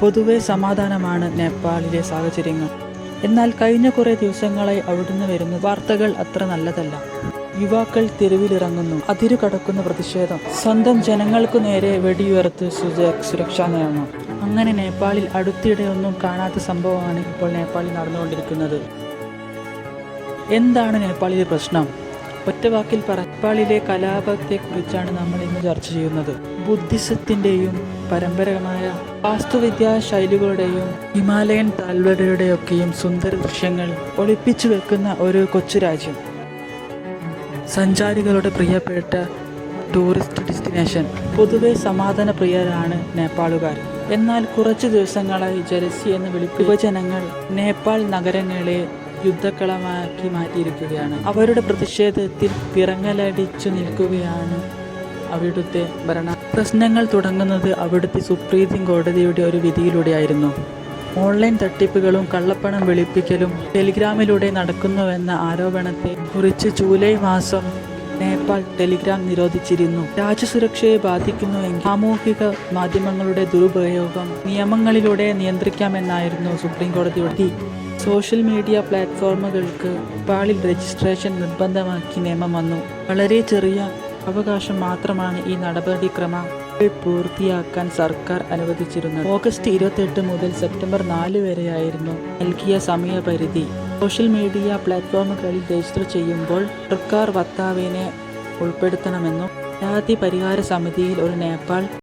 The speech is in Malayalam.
പൊതുവെ സമാധാനമാണ് നേപ്പാളിലെ സാഹചര്യങ്ങൾ. എന്നാൽ കഴിഞ്ഞ കുറേ ദിവസങ്ങളായി അവിടുന്ന് വരുന്ന വാർത്തകൾ അത്ര നല്ലതല്ല. യുവാക്കൾ തെരുവിലിറങ്ങുന്നു, അതിരു കടക്കുന്ന പ്രതിഷേധം, സ്വന്തം ജനങ്ങൾക്കു നേരെ വെടിയുയർത്ത് സുരക്ഷാ നിയമം. അങ്ങനെ നേപ്പാളിൽ അടുത്തിടെ ഒന്നും കാണാത്ത സംഭവമാണ് ഇപ്പോൾ നേപ്പാളിൽ നടന്നുകൊണ്ടിരിക്കുന്നത്. എന്താണ് നേപ്പാളിലെ പ്രശ്നം? ഒറ്റവാക്കിൽ നേപ്പാളിലെ കലാപത്തെക്കുറിച്ചാണ് നമ്മൾ ഇന്ന് ചർച്ച ചെയ്യുന്നത്. ബുദ്ധിസത്തിൻ്റെയും പരമ്പരാഗതമായ വാസ്തുവിദ്യാ ശൈലികളുടെയും ഹിമാലയൻ താഴ്വരയുടെയൊക്കെയും സുന്ദര ദൃശ്യങ്ങൾ ഒളിപ്പിച്ചു വെക്കുന്ന ഒരു കൊച്ചു രാജ്യം. സഞ്ചാരികളുടെ പ്രിയപ്പെട്ട ടൂറിസ്റ്റ് ഡെസ്റ്റിനേഷൻ. പൊതുവെ സമാധാന പ്രിയരാണ് നേപ്പാളുകാർ. എന്നാൽ കുറച്ചു ദിവസങ്ങളായി ജലസി എന്ന് വിഭജനങ്ങൾ നേപ്പാൾ നഗരങ്ങളെ യുദ്ധക്കളമാക്കി മാറ്റിയിരിക്കുകയാണ്. അവരുടെ പ്രതിഷേധത്തിൽ വിറങ്ങലടിച്ചു നിൽക്കുകയാണ് അവിടുത്തെ പ്രശ്നങ്ങൾ തുടങ്ങുന്നത് അവിടുത്തെ സുപ്രീം കോടതിയുടെ ഒരു വിധിയിലൂടെയായിരുന്നു. ഓൺലൈൻ തട്ടിപ്പുകളും കള്ളപ്പണം വെളുപ്പിക്കലും ടെലിഗ്രാമിലൂടെ നടക്കുന്നുവെന്ന ആരോപണത്തെ കുറിച്ച് ജൂലൈ മാസം നേപ്പാൾ ടെലിഗ്രാം നിരോധിച്ചിരുന്നു. രാജ്യസുരക്ഷയെ ബാധിക്കുന്നുവെങ്കിൽ സാമൂഹിക മാധ്യമങ്ങളുടെ ദുരുപയോഗം നിയമങ്ങളിലൂടെ നിയന്ത്രിക്കാമെന്നായിരുന്നു സുപ്രീം കോടതിയുടെ വിധി. സോഷ്യൽ മീഡിയ പ്ലാറ്റ്ഫോമുകൾക്ക് നേപ്പാളിൽ രജിസ്ട്രേഷൻ നിർബന്ധമാക്കി നിയമം വന്നു. വളരെ ചെറിയ അവകാശം മാത്രമാണ് ഈ നടപടിക്രമം പൂർത്തിയാക്കാൻ സർക്കാർ അനുവദിച്ചിരുന്നത്. ഓഗസ്റ്റ് 28 മുതൽ സെപ്റ്റംബർ 4 വരെയായിരുന്നു നൽകിയ സമയപരിധി. സോഷ്യൽ മീഡിയ പ്ലാറ്റ്ഫോമുകളിൽ രജിസ്റ്റർ ചെയ്യുമ്പോൾ സർക്കാർ വക്താവിനെ ഉൾപ്പെടുത്തണമെന്നും പരാതി പരിഹാര സമിതിയിൽ ഒരു നേപ്പാൾ